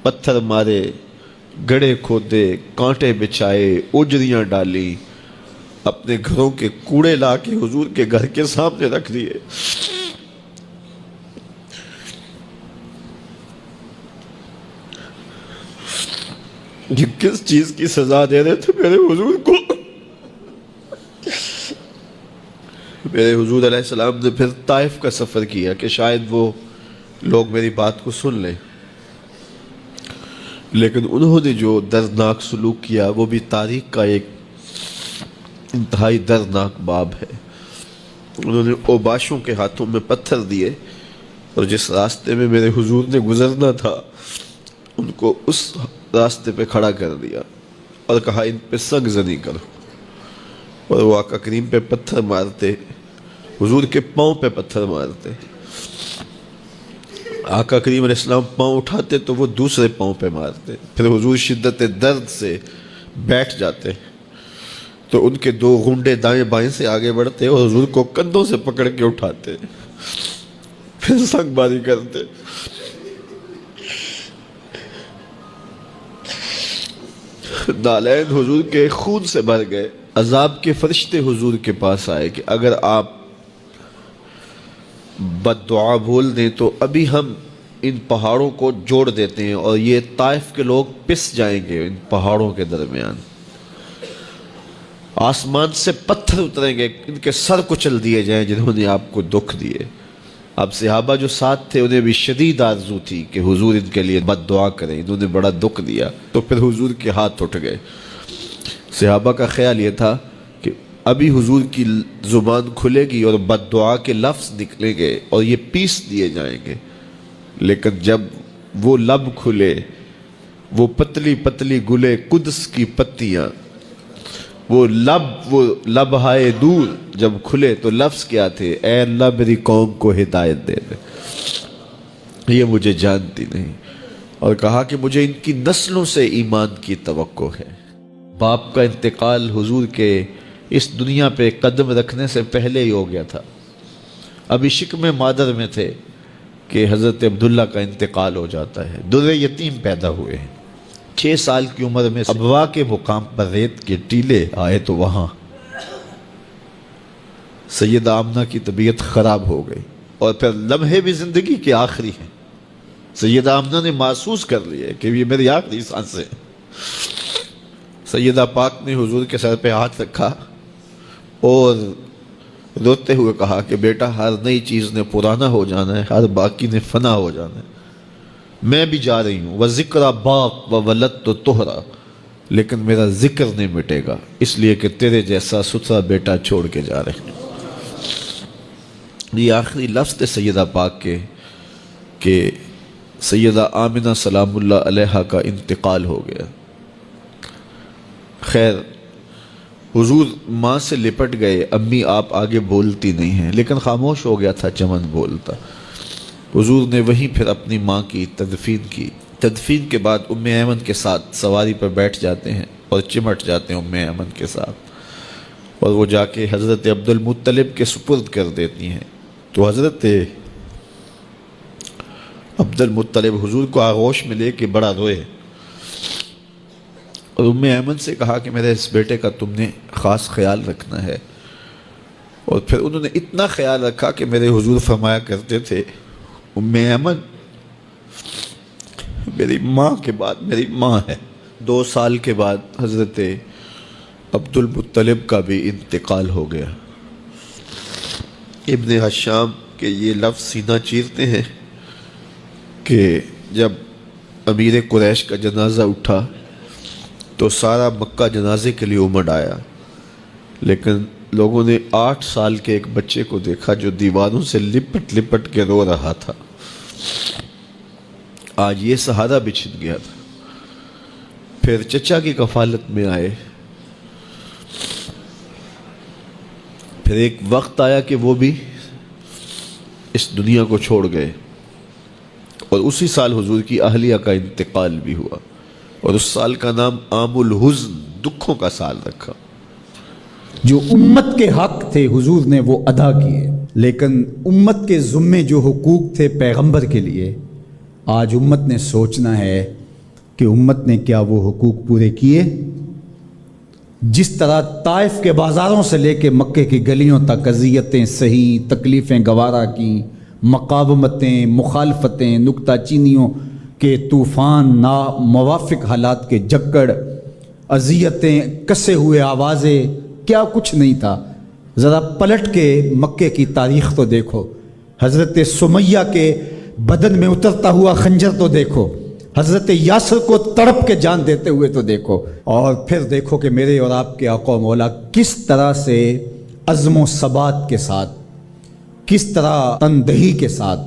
پتھر مارے، گڑھے کھودے، کانٹے بچھائے، اجڑیاں ڈالی، اپنے گھروں کے کوڑے لا کے حضور کے گھر کے سامنے رکھ دیے۔ یہ کس چیز کی سزا دے رہے تھے میرے حضور کو؟ میرے حضور علیہ السلام نے پھر طائف کا سفر کیا کہ شاید وہ لوگ میری بات کو سن لیں، لیکن انہوں نے جو دردناک سلوک کیا وہ بھی تاریخ کا ایک انتہائی دردناک باب ہے۔ انہوں نے اوباشوں کے ہاتھوں میں پتھر دیے اور جس راستے میں میرے حضور نے گزرنا تھا ان کو اس راستے پہ کھڑا کر دیا اور کہا ان پہ سنگ زنی کرو، اور وہ آقا کریم پہ پتھر مارتے، حضور کے پاؤں پہ پتھر مارتے۔ آقا کریم علیہ السلام پاؤں اٹھاتے تو وہ دوسرے پاؤں پہ مارتے، پھر حضور شدت درد سے بیٹھ جاتے تو ان کے دو غنڈے دائیں بائیں سے آگے بڑھتے اور حضور کو کندھوں سے پکڑ کے اٹھاتے، پھر سنگ باری کرتے۔ نالین حضور کے خون سے بھر گئے۔ عذاب کے فرشتے حضور کے پاس آئے کہ اگر آپ بد دعا بول دیں تو ابھی ہم ان پہاڑوں کو جوڑ دیتے ہیں اور یہ طائف کے لوگ پس جائیں گے ان پہاڑوں کے درمیان، آسمان سے پتھر اتریں گے، ان کے سر کچل دیے جائیں جنہوں نے آپ کو دکھ دیے۔ اب صحابہ جو ساتھ تھے انہیں بھی شدید آرزو تھی کہ حضور ان کے لیے بد دعا کریں، انہوں نے بڑا دکھ دیا، تو پھر حضور کے ہاتھ اٹھ گئے۔ صحابہ کا خیال یہ تھا کہ ابھی حضور کی زبان کھلے گی اور بد دعا کے لفظ نکلیں گے اور یہ پیس دیے جائیں گے، لیکن جب وہ لب کھلے، وہ پتلی پتلی گلے قدس کی پتیاں، وہ لب ہائے دور جب کھلے تو لفظ کیا تھے؟ اے اللہ میری قوم کو ہدایت دے دے، یہ مجھے جانتی نہیں، اور کہا کہ مجھے ان کی نسلوں سے ایمان کی توقع ہے۔ باپ کا انتقال حضور کے اس دنیا پہ قدم رکھنے سے پہلے ہی ہو گیا تھا، ابھی شکم مادر میں تھے کہ حضرت عبداللہ کا انتقال ہو جاتا ہے۔ در یتیم پیدا ہوئے ہیں، 6 سال کی عمر میں ابوا کے مقام پر ریت کے ٹیلے آئے تو وہاں سیدہ آمنہ کی طبیعت خراب ہو گئی، اور پھر لمحے بھی زندگی کے آخری ہیں۔ سیدہ آمنہ نے محسوس کر لیا کہ یہ میری آخری سانسیں ہیں۔ سیدہ پاک نے حضور کے سر پہ ہاتھ رکھا اور روتے ہوئے کہا کہ بیٹا ہر نئی چیز نے پرانا ہو جانا ہے، ہر باقی نے فنا ہو جانا ہے، میں بھی جا رہی ہوں، وَذِكْرَ بَاق وَوَلَدْتُ طُهْرًا، لیکن میرا ذکر نہیں مٹے گا، اس لیے کہ تیرے جیسا ستھرا بیٹا چھوڑ کے جا رہے ہیں۔ یہ آخری لفظ تھے سیدہ پاک کے کہ سیدہ آمنہ سلام اللہ علیہا کا انتقال ہو گیا۔ خیر حضور ماں سے لپٹ گئے، امی آپ آگے بولتی نہیں ہیں، لیکن خاموش ہو گیا تھا چمن بولتا۔ حضور نے وہیں پھر اپنی ماں کی تدفین کی۔ تدفین کے بعد ام ایمن کے ساتھ سواری پر بیٹھ جاتے ہیں اور چمٹ جاتے ہیں ام ایمن کے ساتھ، اور وہ جا کے حضرت عبد المطلب کے سپرد کر دیتی ہیں۔ تو حضرت عبد المطلب حضور کو آغوش میں لے کے بڑا روئے اور ام ایمن سے کہا کہ میرے اس بیٹے کا تم نے خاص خیال رکھنا ہے، اور پھر انہوں نے اتنا خیال رکھا کہ میرے حضور فرمایا کرتے تھے ام ایمن میری ماں کے بعد میری ماں ہے۔ 2 سال کے بعد حضرت عبد المطلب کا بھی انتقال ہو گیا۔ ابن حشام کے یہ لفظ سینہ چیرتے ہیں کہ جب امیر قریش کا جنازہ اٹھا تو سارا مکہ جنازے کے لیے امڑ آیا، لیکن لوگوں نے 8 سال کے ایک بچے کو دیکھا جو دیواروں سے لپٹ لپٹ کے رو رہا تھا۔ آج یہ سہارا بھی چھن گیا تھا۔ پھر چچا کی کفالت میں آئے، پھر ایک وقت آیا کہ وہ بھی اس دنیا کو چھوڑ گئے، اور اسی سال حضور کی اہلیہ کا انتقال بھی ہوا، اور اس سال کا نام عام الحزن، دکھوں کا سال رکھا۔ جو امت کے حق تھے حضور نے وہ ادا کیے، لیکن امت کے ذمے جو حقوق تھے پیغمبر کے لیے، آج امت نے سوچنا ہے کہ امت نے کیا وہ حقوق پورے کیے جس طرح طائف کے بازاروں سے لے کے مکے کی گلیوں تک اذیتیں سہی، تکلیفیں گوارا کی، مقاومتیں، مخالفتیں، نکتہ چینیوں کے طوفان، ناموافق حالات کے جکڑ، اذیتیں، کسے ہوئے آوازیں، کیا کچھ نہیں تھا۔ ذرا پلٹ کے مکے کی تاریخ تو دیکھو، حضرت سمیہ کے بدن میں اترتا ہوا خنجر تو دیکھو، حضرت یاسر کو تڑپ کے جان دیتے ہوئے تو دیکھو، اور پھر دیکھو کہ میرے اور آپ کے آقا و مولا کس طرح سے عزم و ثبات کے ساتھ، کس طرح تندہی کے ساتھ،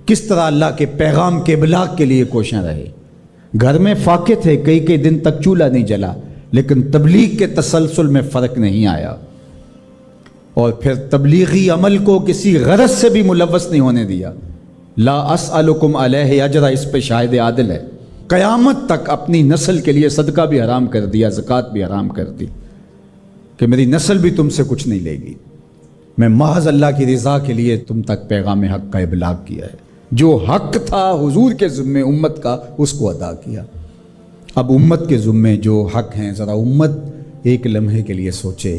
کس طرح اللہ کے پیغام کے ابلاغ کے لیے کوشاں رہے۔ گھر میں فاقے تھے، کئی دن تک چولہا نہیں جلا، لیکن تبلیغ کے تسلسل میں فرق نہیں آیا، اور پھر تبلیغی عمل کو کسی غرض سے بھی ملوث نہیں ہونے دیا۔ لا اسألکم علیہ اجرا، اس پہ شاہد عادل ہے۔ قیامت تک اپنی نسل کے لیے صدقہ بھی حرام کر دیا، زکوٰۃ بھی حرام کر دی، کہ میری نسل بھی تم سے کچھ نہیں لے گی، میں محض اللہ کی رضا کے لیے تم تک پیغام حق کا ابلاغ کیا ہے۔ جو حق تھا حضور کے ذمے امت کا، اس کو ادا کیا۔ اب امت کے ذمے جو حق ہیں، ذرا امت ایک لمحے کے لیے سوچے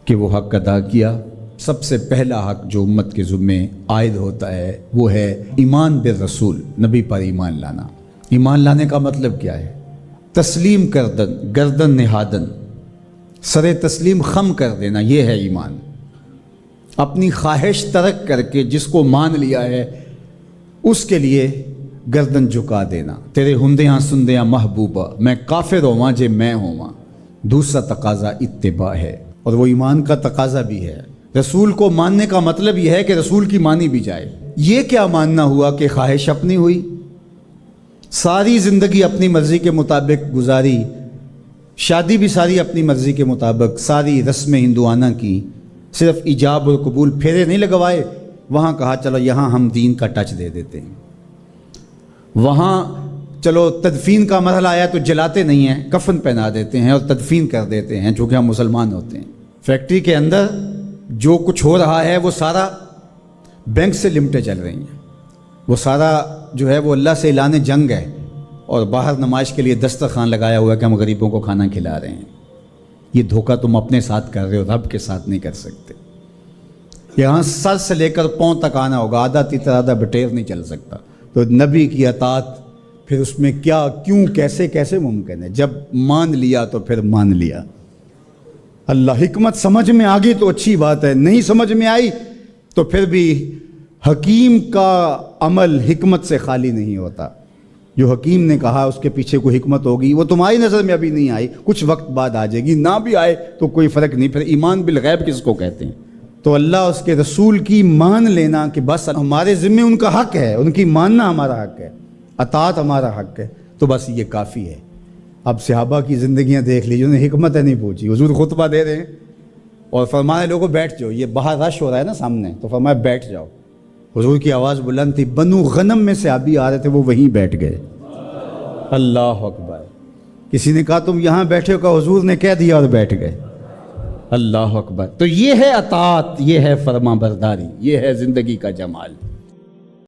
کہ وہ حق ادا کیا۔ سب سے پہلا حق جو امت کے ذمے عائد ہوتا ہے وہ ہے ایمان بالرسول، نبی پر ایمان لانا۔ ایمان لانے کا مطلب کیا ہے؟ تسلیم کردن، گردن نہادن، سر تسلیم خم کر دینا، یہ ہے ایمان۔ اپنی خواہش ترک کر کے جس کو مان لیا ہے اس کے لیے گردن جھکا دینا۔ تیرے ہندیاں سندیاں محبوبہ، میں کافر ہواں جے میں ہواں۔ دوسرا تقاضا اتباع ہے، اور وہ ایمان کا تقاضا بھی ہے۔ رسول کو ماننے کا مطلب یہ ہے کہ رسول کی مانی بھی جائے۔ یہ کیا ماننا ہوا کہ خواہش اپنی ہوئی، ساری زندگی اپنی مرضی کے مطابق گزاری، شادی بھی ساری اپنی مرضی کے مطابق، ساری رسمیں ہندوانہ کی، صرف ایجاب اور قبول، پھیرے نہیں لگوائے۔ وہاں کہا چلو یہاں ہم دین کا ٹچ دے دیتے ہیں، وہاں چلو تدفین کا مرحلہ آیا تو جلاتے نہیں ہیں، کفن پہنا دیتے ہیں اور تدفین کر دیتے ہیں چونکہ ہم مسلمان ہوتے ہیں۔ فیکٹری کے اندر جو کچھ ہو رہا ہے وہ سارا بینک سے لمٹیں چل رہی ہیں، وہ سارا جو ہے وہ اللہ سے اعلان جنگ ہے، اور باہر نمائش کے لیے دسترخوان لگایا ہوا ہے کہ ہم غریبوں کو کھانا کھلا رہے ہیں۔ یہ دھوکہ تم اپنے ساتھ کر رہے ہو، رب کے ساتھ نہیں کر سکتے۔ یہاں سر سے لے کر پاؤں تک آنا ہوگا، آدھا تیتر آدھا بٹیر نہیں چل سکتا۔ تو نبی کی اطاعت پھر اس میں کیا، کیوں، کیسے کیسے ممکن ہے؟ جب مان لیا تو پھر مان لیا۔ اللہ حکمت سمجھ میں آ گئی تو اچھی بات ہے، نہیں سمجھ میں آئی تو پھر بھی حکیم کا عمل حکمت سے خالی نہیں ہوتا۔ جو حکیم نے کہا اس کے پیچھے کوئی حکمت ہوگی، وہ تمہاری نظر میں ابھی نہیں آئی، کچھ وقت بعد آ جائے گی، نہ بھی آئے تو کوئی فرق نہیں۔ پھر ایمان بالغیب کس کو کہتے ہیں؟ تو اللہ اس کے رسول کی مان لینا کہ بس ہمارے ذمے ان کا حق ہے، ان کی ماننا ہمارا حق ہے، اطاعت ہمارا حق ہے، تو بس یہ کافی ہے۔ اب صحابہ کی زندگیاں دیکھ لیجیے، انہیں حکمت نہیں پوچھی۔ حضور خطبہ دے رہے ہیں اور فرمایا لوگوں بیٹھ جاؤ، یہ باہر رش ہو رہا ہے نا سامنے، تو فرمایا بیٹھ جاؤ۔ حضور کی آواز بلند تھی، بنو غنم میں سے صحابی آ رہے تھے، وہ وہیں بیٹھ گئے۔ اللہ اکبر۔ کسی نے کہا تم یہاں بیٹھے ہو، کہ حضور نے کہہ دیا اور بیٹھ گئے۔ اللہ اکبر۔ تو یہ ہے اطاعت، یہ ہے فرما برداری، یہ ہے زندگی کا جمال۔